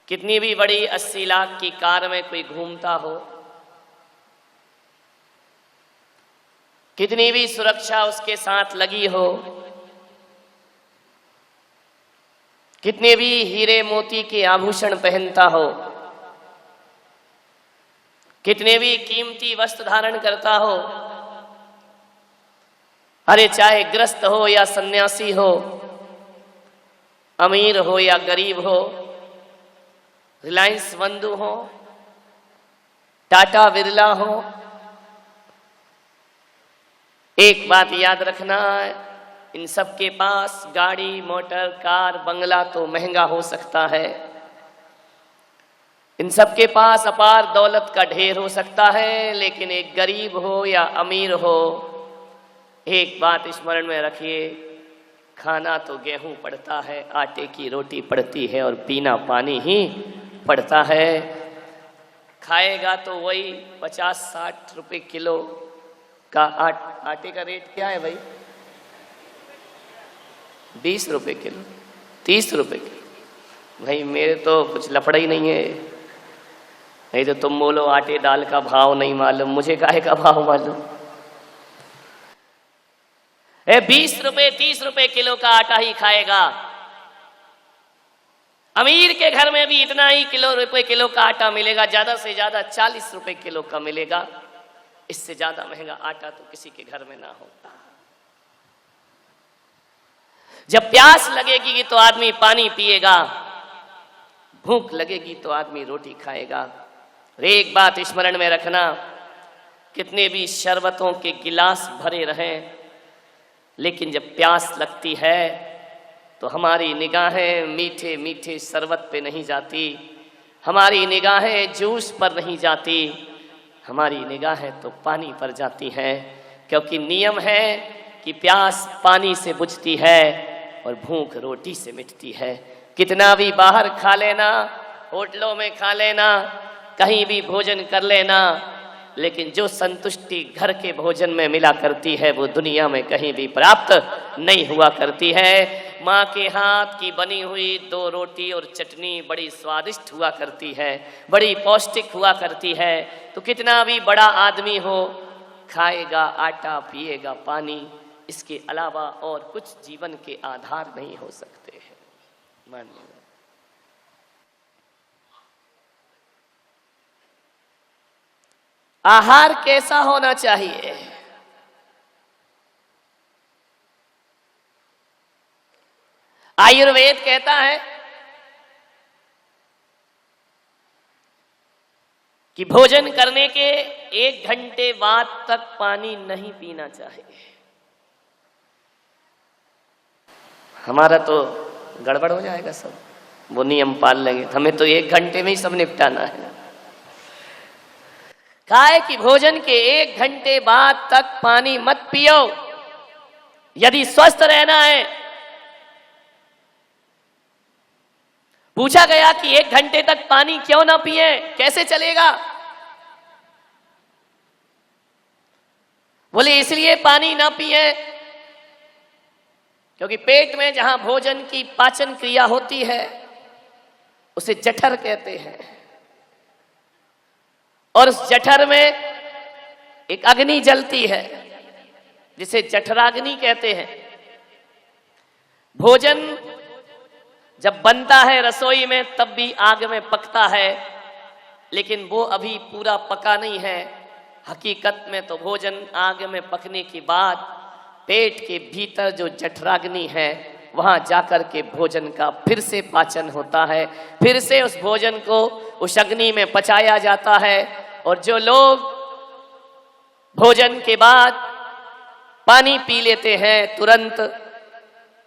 कितनी भी बड़ी 80 लाख की कार में कोई घूमता हो, कितनी भी सुरक्षा उसके साथ लगी हो, कितने भी हीरे मोती के आभूषण पहनता हो, कितने भी कीमती वस्त्र धारण करता हो, अरे चाहे ग्रस्त हो या सन्यासी हो, अमीर हो या गरीब हो, रिलायंस बंधु हो, टाटा बिरला हो, एक बात याद रखना, इन सब के पास गाड़ी मोटर कार बंगला तो महंगा हो सकता है, इन सब के पास अपार दौलत का ढेर हो सकता है, लेकिन एक गरीब हो या अमीर हो, एक बात स्मरण में रखिए, खाना तो गेहूं पड़ता है, आटे की रोटी पड़ती है और पीना पानी ही पड़ता है। खाएगा तो वही 50-60 रुपए किलो का आटे का रेट क्या है भाई? 20 रुपए किलो, 30 रुपए किलो। भाई मेरे तो कुछ लफड़ा ही नहीं है, नहीं तो तुम बोलो आटे दाल का भाव नहीं मालूम, मुझे काहे का भाव मालूम? 20 रुपए 30 रुपए किलो का आटा ही खाएगा। अमीर के घर में भी इतना ही रुपए किलो का आटा मिलेगा, ज्यादा से ज्यादा 40 रुपए किलो का मिलेगा, इससे ज्यादा महंगा आटा तो किसी के घर में ना हो। जब प्यास लगेगी तो आदमी पानी पिएगा, भूख लगेगी तो आदमी रोटी खाएगा। एक बात स्मरण में रखना, कितने भी शरबतों के गिलास भरे रहें, लेकिन जब प्यास लगती है तो हमारी निगाहें मीठे मीठे शरबत पे नहीं जाती, हमारी निगाहें जूस पर नहीं जाती, हमारी निगाहें तो पानी पर जाती हैं, क्योंकि नियम है कि प्यास पानी से बुझती है और भूख रोटी से मिटती है। कितना भी बाहर खा लेना, होटलों में खा लेना, कहीं भी भोजन कर लेना, लेकिन जो संतुष्टि घर के भोजन में मिला करती है वो दुनिया में कहीं भी प्राप्त नहीं हुआ करती है। माँ के हाथ की बनी हुई 2 रोटी और चटनी बड़ी स्वादिष्ट हुआ करती है, बड़ी पौष्टिक हुआ करती है। तो कितना भी बड़ा आदमी हो, खाएगा आटा पिएगा पानी, इसके अलावा और कुछ जीवन के आधार नहीं हो सकते हैं। मानिए आहार कैसा होना चाहिए? आयुर्वेद कहता है कि भोजन करने के 1 घंटे बाद तक पानी नहीं पीना चाहिए। हमारा तो गड़बड़ हो जाएगा सब, वो नियम पाल लेंगे, हमें तो 1 घंटे में ही सब निपटाना है। कहा है कि भोजन के 1 घंटे बाद तक पानी मत पियो, यदि स्वस्थ रहना है। पूछा गया कि 1 घंटे तक पानी क्यों ना पिए, कैसे चलेगा? बोले इसलिए पानी ना पिए क्योंकि पेट में जहां भोजन की पाचन क्रिया होती है उसे जठर कहते हैं, और उस जठर में एक अग्नि जलती है जिसे जठराग्नि कहते हैं। भोजन जब बनता है रसोई में तब भी आग में पकता है, लेकिन वो अभी पूरा पका नहीं है। हकीकत में तो भोजन आग में पकने के बाद पेट के भीतर जो जठराग्नि है वहां जाकर के भोजन का फिर से पाचन होता है, फिर से उस भोजन को उस अग्नि में पचाया जाता है। और जो लोग भोजन के बाद पानी पी लेते हैं तुरंत,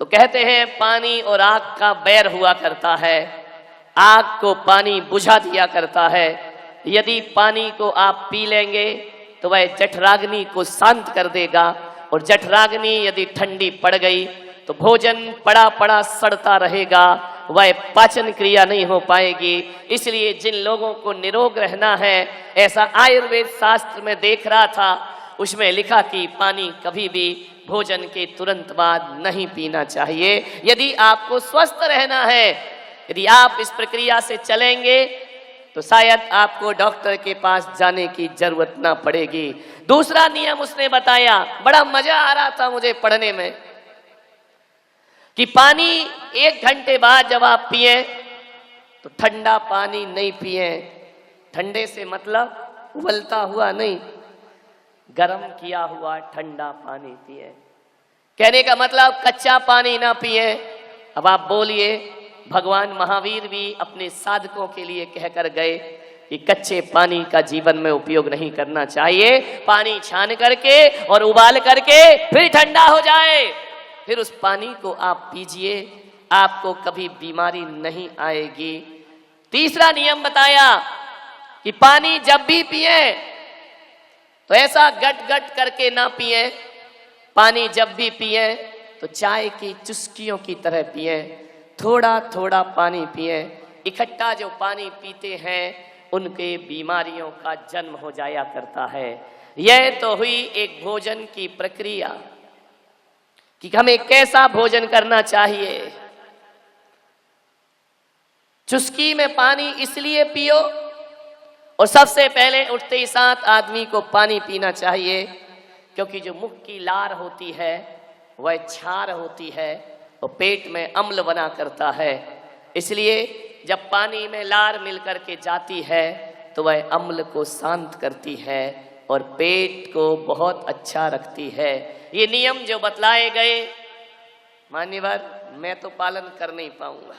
तो कहते हैं पानी और आग का बैर हुआ करता है, आग को पानी बुझा दिया करता है। यदि पानी को आप पी लेंगे तो वह जठराग्नि को शांत कर देगा, और जठराग्नि यदि ठंडी पड़ गई तो भोजन पड़ा पड़ा सड़ता रहेगा, वह पाचन क्रिया नहीं हो पाएगी। इसलिए जिन लोगों को निरोग रहना है, ऐसा आयुर्वेद शास्त्र में देख रहा था, उसमें लिखा कि पानी कभी भी भोजन के तुरंत बाद नहीं पीना चाहिए। यदि आपको स्वस्थ रहना है, यदि आप इस प्रक्रिया से चलेंगे तो शायद आपको डॉक्टर के पास जाने की जरूरत ना पड़ेगी। दूसरा नियम उसने बताया, बड़ा मजा आ रहा था मुझे पढ़ने में, कि पानी 1 घंटे बाद जब आप पिए तो ठंडा पानी नहीं पिए। ठंडे से मतलब उबलता हुआ नहीं, गर्म किया हुआ ठंडा पानी पिए। कहने का मतलब कच्चा पानी ना पिए। अब आप बोलिए, भगवान महावीर भी अपने साधकों के लिए कहकर गए कि कच्चे पानी का जीवन में उपयोग नहीं करना चाहिए, पानी छान करके और उबाल करके फिर ठंडा हो जाए, फिर उस पानी को आप पीजिए, आपको कभी बीमारी नहीं आएगी। तीसरा नियम बताया कि पानी जब भी पिए तो ऐसा गट गट करके ना पिए। पानी जब भी पिए तो चाय की चुस्कियों की तरह पिए, थोड़ा थोड़ा पानी पिए। इकट्ठा जो पानी पीते हैं उनके बीमारियों का जन्म हो जाया करता है। यह तो हुई एक भोजन की प्रक्रिया कि हमें कैसा भोजन करना चाहिए। चुस्की में पानी इसलिए पियो, और सबसे पहले उठते ही साथ आदमी को पानी पीना चाहिए, क्योंकि जो मुख की लार होती है वह क्षार होती है और पेट में अम्ल बना करता है। इसलिए जब पानी में लार मिल करके जाती है तो वह अम्ल को शांत करती है और पेट को बहुत अच्छा रखती है। ये नियम जो बतलाए गए मान्यवर, मैं तो पालन कर नहीं पाऊंगा,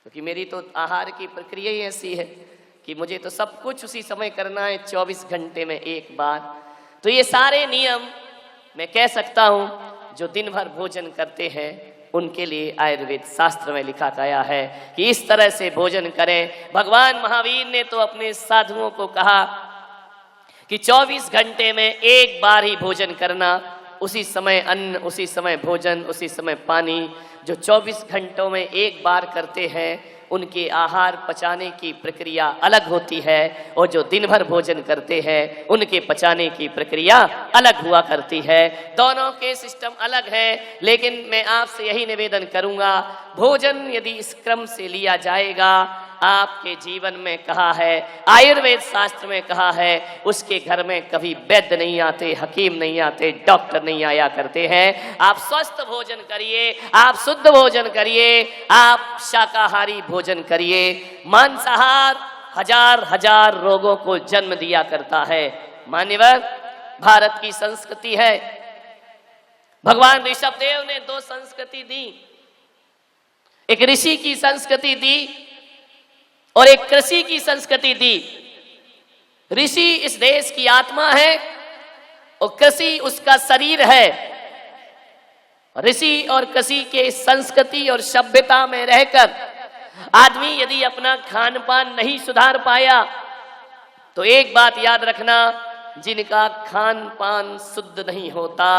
क्योंकि मेरी तो आहार की प्रक्रिया ही ऐसी है कि मुझे तो सब कुछ उसी समय करना है, 24 घंटे में एक बार। तो ये सारे नियम मैं कह सकता हूँ जो दिन भर भोजन करते हैं उनके लिए आयुर्वेद शास्त्र में लिखा गया है कि इस तरह से भोजन करें। भगवान महावीर ने तो अपने साधुओं को कहा कि 24 घंटे में एक बार ही भोजन करना, उसी समय अन्न, उसी समय भोजन, उसी समय पानी। जो 24 घंटों में एक बार करते हैं उनके आहार पचाने की प्रक्रिया अलग होती है, और जो दिन भर भोजन करते हैं उनके पचाने की प्रक्रिया अलग हुआ करती है। दोनों के सिस्टम अलग है, लेकिन मैं आपसे यही निवेदन करूंगा, भोजन यदि इस क्रम से लिया जाएगा, आपके जीवन में कहा है, आयुर्वेद शास्त्र में कहा है, उसके घर में कभी वैद्य नहीं आते, हकीम नहीं आते, डॉक्टर नहीं आया करते हैं। आप स्वस्थ भोजन करिए, आप शुद्ध भोजन करिए, आप शाकाहारी भोजन करिए। मांसाहार हजार हजार रोगों को जन्म दिया करता है। मान्यवर, भारत की संस्कृति है, भगवान ऋषभदेव ने 2 संस्कृति दी, एक ऋषि की संस्कृति दी और एक कृषि की संस्कृति दी। ऋषि इस देश की आत्मा है और कृषि उसका शरीर है। ऋषि और कृषि के संस्कृति और सभ्यता में रहकर आदमी यदि अपना खान पान नहीं सुधार पाया तो एक बात याद रखना, जिनका खान पान शुद्ध नहीं होता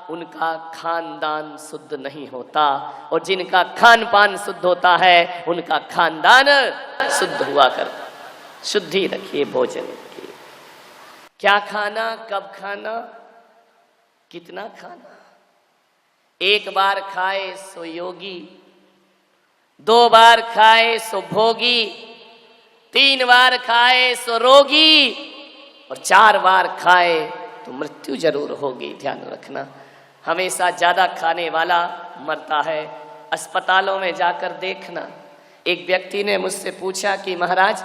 उनका खानदान शुद्ध नहीं होता, और जिनका खान पान शुद्ध होता है उनका खानदान शुद्ध हुआ करता। शुद्धि रखिए भोजन की। क्या खाना, कब खाना, कितना खाना। 1 बार खाए सो योगी, 2 बार खाए सो भोगी, 3 बार खाए सो रोगी, और 4 बार खाए तो मृत्यु जरूर होगी। ध्यान रखना, हमेशा ज्यादा खाने वाला मरता है। अस्पतालों में जाकर देखना। एक व्यक्ति ने मुझसे पूछा कि महाराज,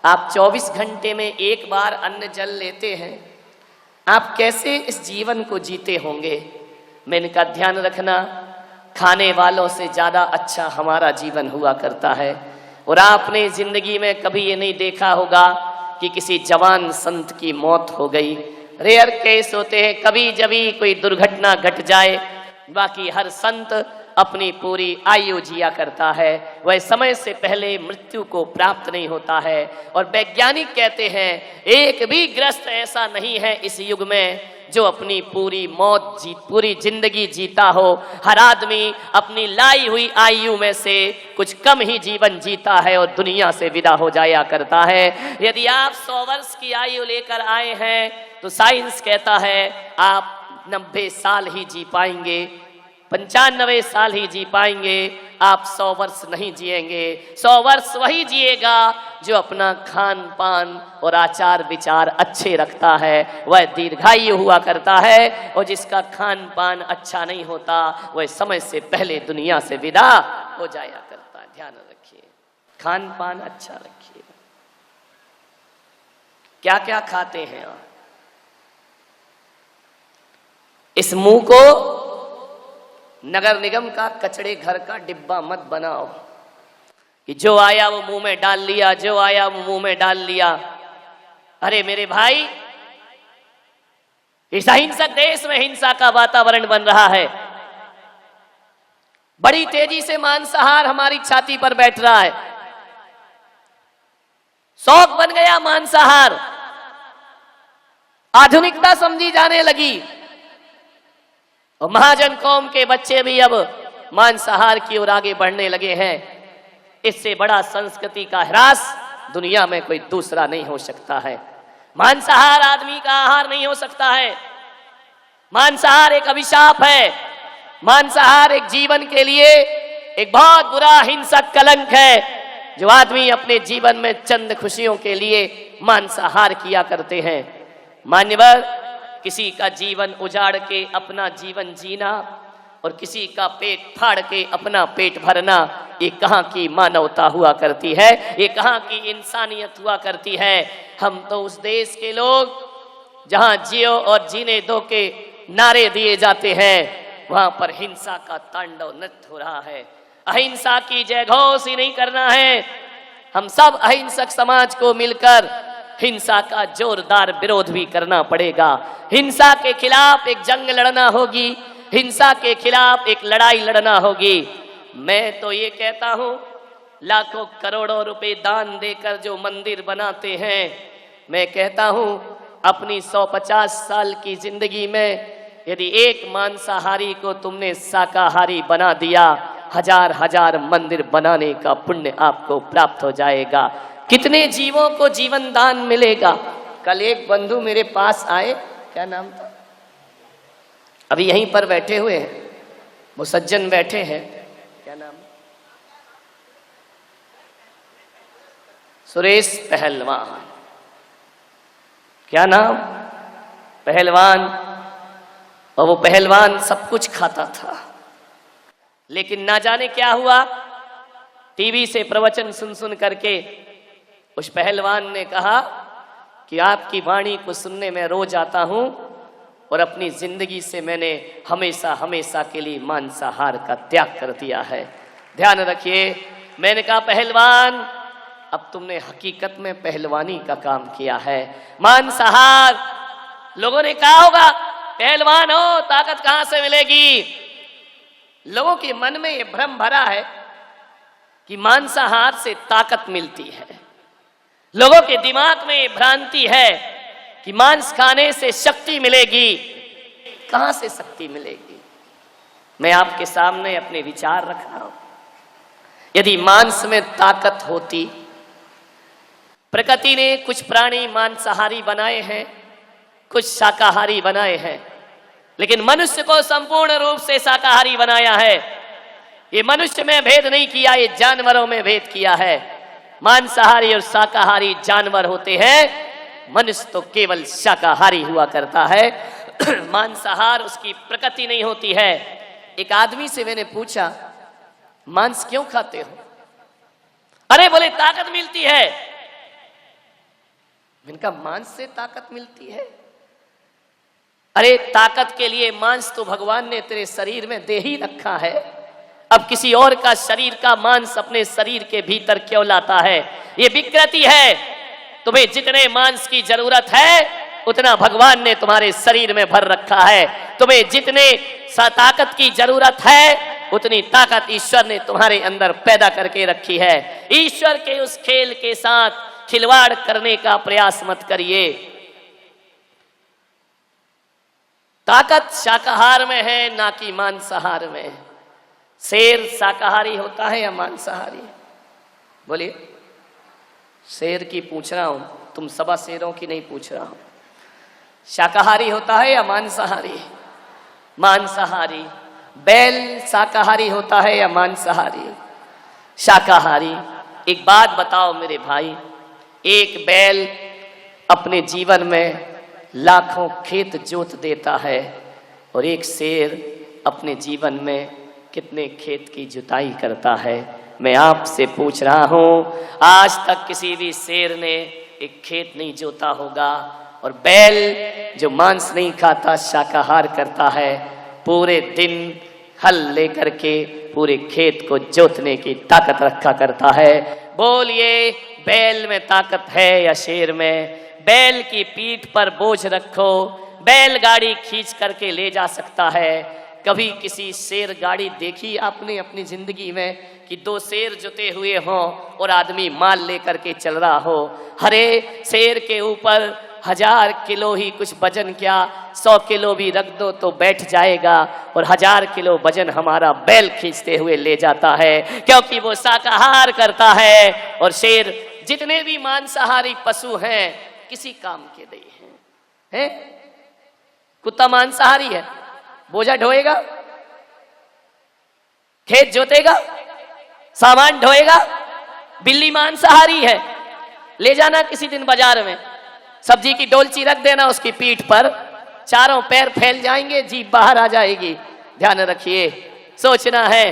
आप 24 घंटे में एक बार अन्न जल लेते हैं, आप कैसे इस जीवन को जीते होंगे? मैंने कहा, ध्यान रखना, खाने वालों से ज्यादा अच्छा हमारा जीवन हुआ करता है। और आपने जिंदगी में कभी ये नहीं देखा होगा कि किसी जवान संत की मौत हो गई। रेयर केस होते हैं, कभी जभी कोई दुर्घटना घट जाए, बाकी हर संत अपनी पूरी आयु जिया करता है। वह समय से पहले मृत्यु को प्राप्त नहीं होता है। और वैज्ञानिक कहते हैं, एक भी ग्रस्त ऐसा नहीं है इस युग में जो अपनी पूरी जिंदगी जीता हो। हर आदमी अपनी लाई हुई आयु में से कुछ कम ही जीवन जीता है और दुनिया से विदा हो जाया करता है। यदि आप 100 वर्ष की आयु लेकर आए हैं तो साइंस कहता है आप 90 साल ही जी पाएंगे, 95 साल ही जी पाएंगे। आप 100 वर्ष नहीं जिएंगे। 100 वर्ष वही जिएगा जो अपना खान पान और आचार विचार अच्छे रखता है, वह दीर्घायु हुआ करता है। और जिसका खान पान अच्छा नहीं होता वह समय से पहले दुनिया से विदा हो जाया करता है। ध्यान रखिए, खान पान अच्छा रखिए। क्या क्या खाते हैं आप? इस मुंह को नगर निगम का कचड़े घर का डिब्बा मत बनाओ कि जो आया वो मुंह में डाल लिया, जो आया वो मुंह में डाल लिया। अरे मेरे भाई, इस अहिंसक देश में हिंसा का वातावरण बन रहा है। बड़ी तेजी से मांसाहार हमारी छाती पर बैठ रहा है। शौक बन गया मांसाहार, आधुनिकता समझी जाने लगी और महाजन कौम के बच्चे भी अब मांसाहार की ओर आगे बढ़ने लगे हैं। इससे बड़ा संस्कृति का ह्रास दुनिया में कोई दूसरा नहीं हो सकता है। मांसाहार आदमी का आहार नहीं हो सकता है। मांसाहार एक अभिशाप है। मांसाहार एक जीवन के लिए एक बहुत बुरा हिंसक कलंक है। जो आदमी अपने जीवन में चंद खुशियों के लिए मांसाहार किया करते हैं। मान्यवर, किसी का जीवन उजाड़ के अपना जीवन जीना और किसी का पेट फाड़ के अपना पेट भरना, ये कहाँ की मानवता हुआ करती है, ये कहाँ की इंसानियत हुआ करती है। हम तो उस देश के लोग जहाँ जियो और जीने दो के नारे दिए जाते हैं, वहां पर हिंसा का तांडव नृत्य हो रहा है। अहिंसा की जयघोष ही नहीं करना है। हम सब अहिंसक समाज को मिलकर हिंसा का जोरदार विरोध भी करना पड़ेगा। हिंसा के खिलाफ एक जंग लड़ना होगी, हिंसा के खिलाफ एक लड़ाई लड़ना होगी। मैं तो ये कहता हूं, लाखों करोड़ों रुपए दान देकर जो मंदिर बनाते हैं, मैं कहता हूं अपनी 150 साल की जिंदगी में यदि एक मांसाहारी को तुमने शाकाहारी बना दिया, हजार हजार मंदिर बनाने का पुण्य आपको प्राप्त हो जाएगा। कितने जीवों को जीवन दान मिलेगा। कल एक बंधु मेरे पास आए, क्या नाम था, अभी यहीं पर बैठे हुए हैं, वो सज्जन बैठे हैं, क्या नाम, सुरेश पहलवान, क्या नाम, पहलवान। और वो पहलवान सब कुछ खाता था, लेकिन ना जाने क्या हुआ, टीवी से प्रवचन सुन सुन करके उस पहलवान ने कहा कि आपकी वाणी को सुनने में रोज आता हूं और अपनी जिंदगी से मैंने हमेशा हमेशा के लिए मांसाहार का त्याग कर दिया है। ध्यान रखिए, मैंने कहा पहलवान, अब तुमने हकीकत में पहलवानी का काम किया है। मांसाहार, लोगों ने कहा होगा पहलवान हो ताकत कहां से मिलेगी। लोगों के मन में यह भ्रम भरा है कि मांसाहार से ताकत मिलती है। लोगों के दिमाग में ये भ्रांति है कि मांस खाने से शक्ति मिलेगी। कहां से शक्ति मिलेगी? मैं आपके सामने अपने विचार रख रहा हूं। यदि मांस में ताकत होती, प्रकृति ने कुछ प्राणी मांसाहारी बनाए हैं, कुछ शाकाहारी बनाए हैं, लेकिन मनुष्य को संपूर्ण रूप से शाकाहारी बनाया है। ये मनुष्य में भेद नहीं किया, ये जानवरों में भेद किया है। मांसाहारी और शाकाहारी जानवर होते हैं, मनुष्य तो केवल शाकाहारी हुआ करता है। मांसाहार उसकी प्रकृति नहीं होती है। एक आदमी से मैंने पूछा, मांस क्यों खाते हो? अरे बोले ताकत मिलती है। मैंने कहा मांस से ताकत मिलती है? अरे ताकत के लिए मांस तो भगवान ने तेरे शरीर में दे ही रखा है। अब किसी और का शरीर का मांस अपने शरीर के भीतर क्यों लाता है? ये विकृति है। तुम्हें जितने मांस की जरूरत है उतना भगवान ने तुम्हारे शरीर में भर रखा है। तुम्हें जितने ताकत की जरूरत है उतनी ताकत ईश्वर ने तुम्हारे अंदर पैदा करके रखी है। ईश्वर के उस खेल के साथ खिलवाड़ करने का प्रयास मत करिए। ताकत शाकाहार में है, ना कि मांसाहार में। शेर शाकाहारी होता है या मांसाहारी? बोलिए। शेर की पूछ रहा हूं, तुम सवा शेरों की नहीं पूछ रहा हूं। शाकाहारी होता है या मांसाहारी? मांसाहारी। बैल शाकाहारी होता है या मांसाहारी? शाकाहारी। एक बात बताओ मेरे भाई, एक बैल अपने जीवन में लाखों खेत जोत देता है और एक शेर अपने जीवन में कितने खेत की जुताई करता है? मैं आपसे पूछ रहा हूं, आज तक किसी भी शेर ने एक खेत नहीं जोता होगा। और बैल जो मांस नहीं खाता, शाकाहार करता है, पूरे दिन हल लेकर के पूरे खेत को जोतने की ताकत रखा करता है। बोलिए, बैल में ताकत है या शेर में? बैल की पीठ पर बोझ रखो, बैलगाड़ी खींच करके ले जा सकता है। कभी किसी शेर गाड़ी देखी आपने अपनी जिंदगी में कि दो शेर जुते हुए हों और आदमी माल लेकर के चल रहा हो? हरे शेर के ऊपर 1000 किलो ही कुछ वजन, क्या 100 किलो भी रख दो तो बैठ जाएगा, और 1000 किलो वजन हमारा बैल खींचते हुए ले जाता है, क्योंकि वो शाकाहार करता है। और शेर, जितने भी मांसाहारी पशु हैं, किसी काम के नहीं हैं। कुत्ता मांसाहारी है, बोझा ढोएगा, खेत जोतेगा, सामान ढोएगा। बिल्ली मांसाहारी है, ले जाना किसी दिन बाजार में, सब्जी की डोलची रख देना उसकी पीठ पर, चारों पैर फैल जाएंगे, जीभ बाहर आ जाएगी। ध्यान रखिए, सोचना है।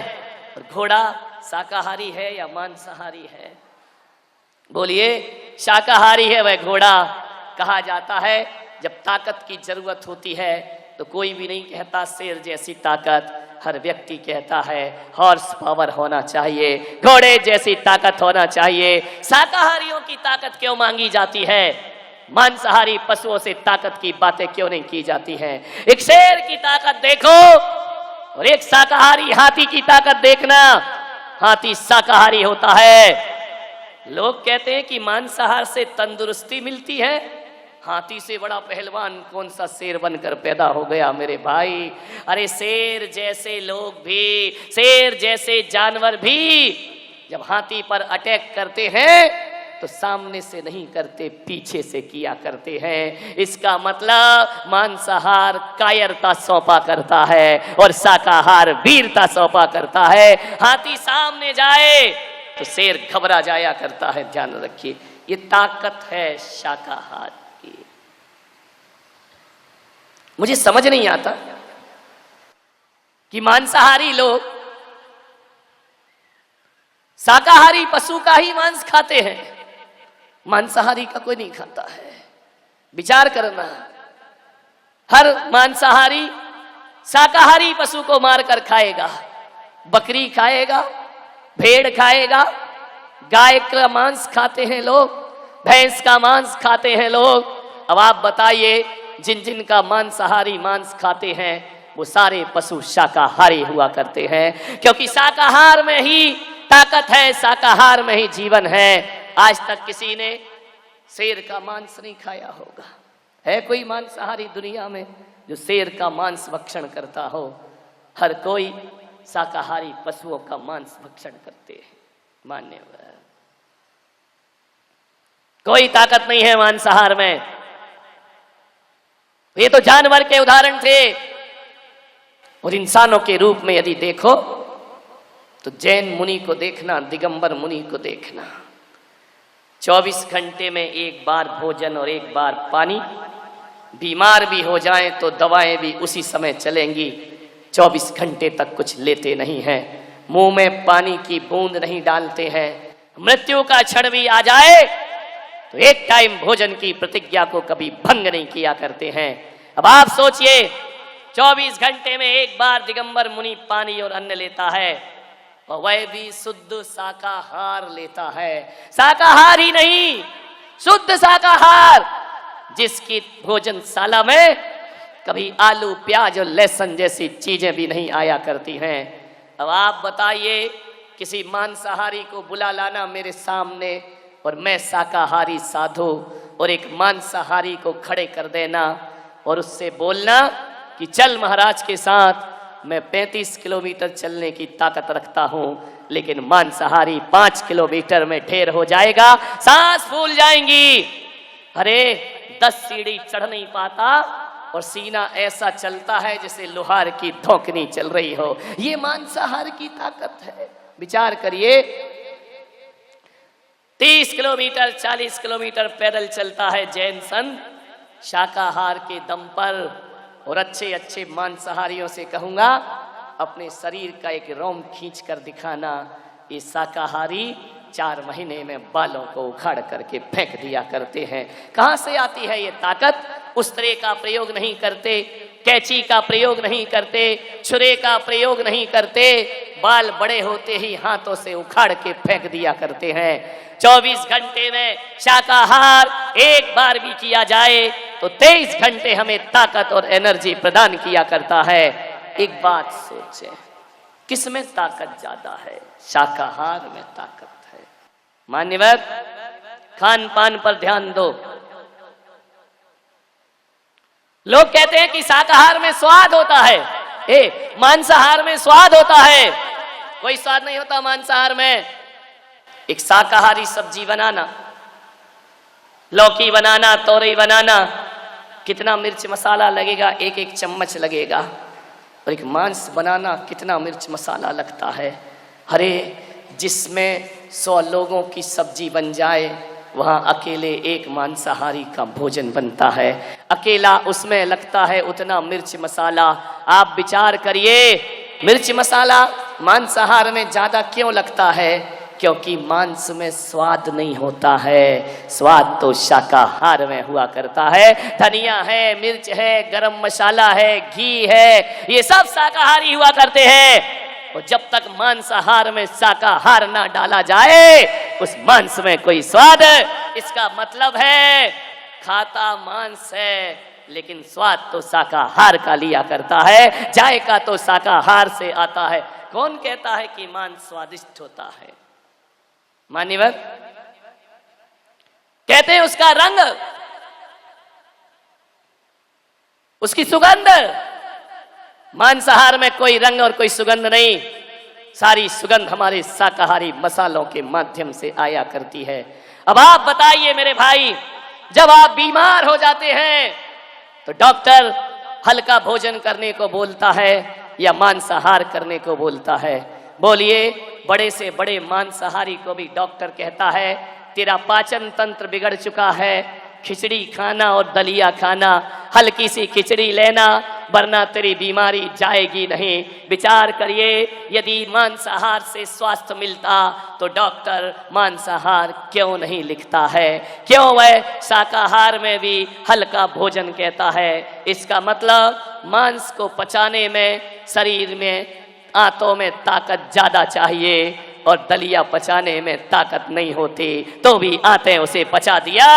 और घोड़ा शाकाहारी है या मांसाहारी है? बोलिए, शाकाहारी है वह घोड़ा। कहा जाता है जब ताकत की जरूरत होती है तो कोई भी नहीं कहता शेर जैसी ताकत, हर व्यक्ति कहता है हॉर्स पावर होना चाहिए, घोड़े जैसी ताकत होना चाहिए। शाकाहारियों की ताकत क्यों मांगी जाती है? मांसाहारी पशुओं से ताकत की बातें क्यों नहीं की जाती हैं? एक शेर की ताकत देखो और एक शाकाहारी हाथी की ताकत देखना। हाथी शाकाहारी होता है। लोग कहते हैं कि मांसाहार से तंदुरुस्ती मिलती है। हाथी से बड़ा पहलवान कौन सा शेर बनकर पैदा हो गया मेरे भाई? अरे शेर जैसे लोग भी, शेर जैसे जानवर भी जब हाथी पर अटैक करते हैं तो सामने से नहीं करते, पीछे से किया करते हैं। इसका मतलब मांसाहार कायरता सौंपा करता है और शाकाहार वीरता सौंपा करता है। हाथी सामने जाए तो शेर घबरा जाया करता है। ध्यान रखिए, ये ताकत है शाकाहार की। मुझे समझ नहीं आता कि मांसाहारी लोग शाकाहारी पशु का ही मांस खाते हैं, मांसाहारी का कोई नहीं खाता है। विचार करना, हर मांसाहारी शाकाहारी पशु को मारकर खाएगा। बकरी खाएगा, भेड़ खाएगा, गाय का मांस खाते हैं लोग, भैंस का मांस खाते हैं लोग। अब आप बताइए, जिन जिन का मांसाहारी मांस खाते हैं वो सारे पशु शाकाहारी हुआ करते हैं, क्योंकि शाकाहार में ही ताकत है, शाकाहार में ही जीवन है। आज तक किसी ने शेर का मांस नहीं खाया होगा। है कोई मांसाहारी दुनिया में जो शेर का मांस भक्षण करता हो? हर कोई शाकाहारी पशुओं का मांस भक्षण करते हैं। मान्यवर, कोई ताकत नहीं है मांसाहार में। ये तो जानवर के उदाहरण थे। और इंसानों के रूप में यदि देखो तो जैन मुनि को देखना, दिगंबर मुनि को देखना। 24 घंटे में एक बार भोजन और एक बार पानी। बीमार भी हो जाएं तो दवाएं भी उसी समय चलेंगी। 24 घंटे तक कुछ लेते नहीं हैं, मुंह में पानी की बूंद नहीं डालते हैं। मृत्यु का क्षण भी आ जाए तो एक टाइम भोजन की प्रतिज्ञा को कभी भंग नहीं किया करते हैं। अब आप सोचिए, 24 घंटे में एक बार दिगंबर मुनि पानी और अन्न लेता है, और वह भी शुद्ध शाकाहार लेता है। शाकाहारी नहीं, शुद्ध शाकाहार, जिसकी भोजनशाला में कभी आलू, प्याज और लहसुन जैसी चीजें भी नहीं आया करती हैं। अब आप बताइए, किसी मांसाहारी को बुला लाना मेरे सामने और मैं शाकाहारी साधु, और एक मांसाहारी को खड़े कर देना और उससे बोलना कि चल महाराज के साथ, मैं 35 किलोमीटर चलने की ताकत रखता हूं, लेकिन मांसाहारी 5 किलोमीटर में ढेर हो जाएगा, सांस फूल जाएंगी। अरे 10 सीढ़ी चढ़ नहीं पाता और सीना ऐसा चलता है जैसे लोहार की धौंकनी चल रही हो। ये मांसाहार की ताकत है। विचार करिए, 30 किलोमीटर 40 किलोमीटर पैदल चलता है जैन संत शाकाहार के दम पर। और अच्छे अच्छे मांसाहारियों से कहूंगा, अपने शरीर का एक रोम खींच कर दिखाना। ये शाकाहारी 4 महीने में बालों को उखाड़ करके फेंक दिया करते हैं। कहां से आती है ये ताकत? उस तरह का प्रयोग नहीं करते, कैंची का प्रयोग नहीं करते, छुरे का प्रयोग नहीं करते, बाल बड़े होते ही हाथों से उखाड़ के फेंक दिया करते हैं। 24 घंटे में शाकाहार एक बार भी किया जाए तो 23 घंटे हमें ताकत और एनर्जी प्रदान किया करता है। एक बात सोचें, किसमें ताकत ज्यादा है? शाकाहार में ताकत है। मान्यवर, खान पान पर ध्यान दो। लोग कहते हैं कि शाकाहार में स्वाद होता है, मांसाहार में स्वाद होता है। कोई स्वाद नहीं होता मांसाहार में। एक शाकाहारी सब्जी बनाना, लौकी बनाना, तोरई बनाना, कितना मिर्च मसाला लगेगा? एक एक चम्मच लगेगा। और एक मांस बनाना कितना मिर्च मसाला लगता है। अरे जिसमें 100 लोगों की सब्जी बन जाए, वहाँ अकेले एक मांसाहारी का भोजन बनता है। अकेला उसमें लगता है उतना मिर्च मसाला। आप विचार करिए, मिर्च मसाला मांसाहार में ज्यादा क्यों लगता है? क्योंकि मांस में स्वाद नहीं होता है, स्वाद तो शाकाहार में हुआ करता है। धनिया है, मिर्च है, गरम मसाला है, घी है, ये सब शाकाहारी हुआ करते हैं। और जब तक मांसाहार में शाकाहार ना डाला जाए, उस मांस में कोई स्वाद, इसका मतलब है खाता मांस है लेकिन स्वाद तो शाकाहार का लिया करता है, जायका तो शाकाहार से आता है। कौन कहता है कि मांस स्वादिष्ट होता है? मान्यवर, कहते हैं उसका रंग, उसकी सुगंध। मांसाहार में कोई रंग और कोई सुगंध नहीं, सारी सुगंध हमारे शाकाहारी मसालों के माध्यम से आया करती है। अब आप बताइए मेरे भाई, जब आप बीमार हो जाते हैं तो डॉक्टर हल्का भोजन करने को बोलता है या मांसाहार करने को बोलता है? बोलिए, बड़े से बड़े मांसाहारी को भी डॉक्टर कहता है तेरा पाचन तंत्र बिगड़ चुका है, खिचड़ी खाना और दलिया खाना, हल्की सी खिचड़ी लेना, वरना तेरी बीमारी जाएगी नहीं। विचार करिए, यदि मांसाहार से स्वास्थ्य मिलता तो डॉक्टर मांसाहार क्यों नहीं लिखता है? क्यों वह शाकाहार में भी हल्का भोजन कहता है? इसका मतलब मांस को पचाने में शरीर में, आंतों में ताकत ज्यादा चाहिए और दलिया पचाने में ताकत नहीं होती, तो भी आंतें उसे पचा दिया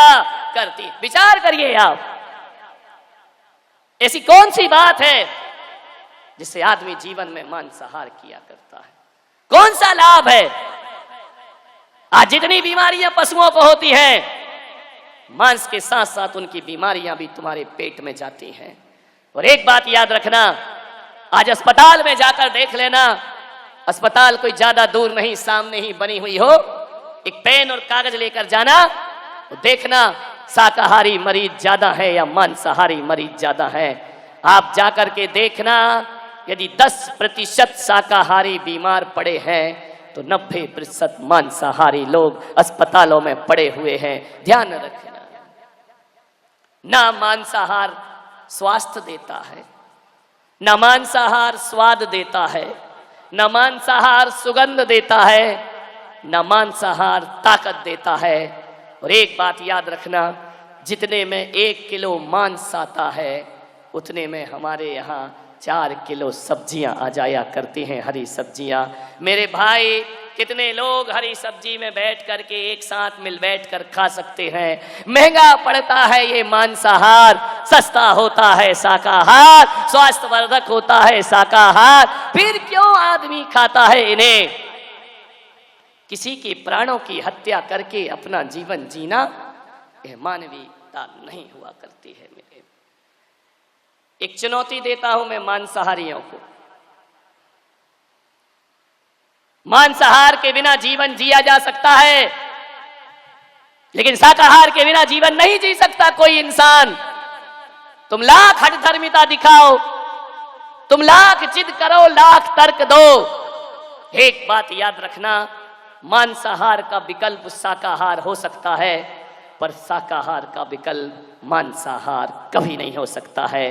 करती। विचार करिए आप, ऐसी कौन सी बात है जिससे आदमी जीवन में मांसाहार किया करता है? कौन सा लाभ है? आज जितनी बीमारियां पशुओं को होती हैं, मांस के साथ साथ उनकी बीमारियां भी तुम्हारे पेट में जाती हैं। और एक बात याद रखना, आज अस्पताल में जाकर देख लेना, अस्पताल कोई ज्यादा दूर नहीं, सामने ही बनी हुई हो, एक पेन और कागज लेकर जाना, तो देखना शाकाहारी मरीज ज्यादा है या मांसाहारी मरीज ज्यादा है। आप जाकर के देखना, यदि 10% शाकाहारी बीमार पड़े हैं तो 90% मांसाहारी लोग अस्पतालों में पड़े हुए हैं। ध्यान रखना, ना मांसाहार स्वास्थ्य देता है, न मांसाहार स्वाद देता है, न मांसाहार सुगंध देता है, न मांसाहार ताकत देता है। और एक बात याद रखना, जितने में 1 किलो मांस आता है, उतने में हमारे यहाँ 4 किलो सब्जियां आ जाया करती हैं, हरी सब्जियां। मेरे भाई, कितने लोग हरी सब्जी में बैठ करके एक साथ मिल बैठ कर खा सकते हैं? महंगा पड़ता है ये मांसाहार, सस्ता होता है शाकाहार, स्वास्थ्यवर्धक होता है शाकाहार, फिर क्यों आदमी खाता है इन्हें? किसी के प्राणों की हत्या करके अपना जीवन जीना यह मानवीयता नहीं हुआ करती है। मेरे एक चुनौती देता हूं मैं मांसाहारियों को, मांसाहार के बिना जीवन जिया जा सकता है, लेकिन शाकाहार के बिना जीवन नहीं जी सकता कोई इंसान। तुम लाख हठधर्मिता दिखाओ, तुम लाख जिद करो, लाख तर्क दो, एक बात याद रखना, मांसाहार का विकल्प शाकाहार हो सकता है, पर शाकाहार का विकल्प मांसाहार कभी नहीं हो सकता है।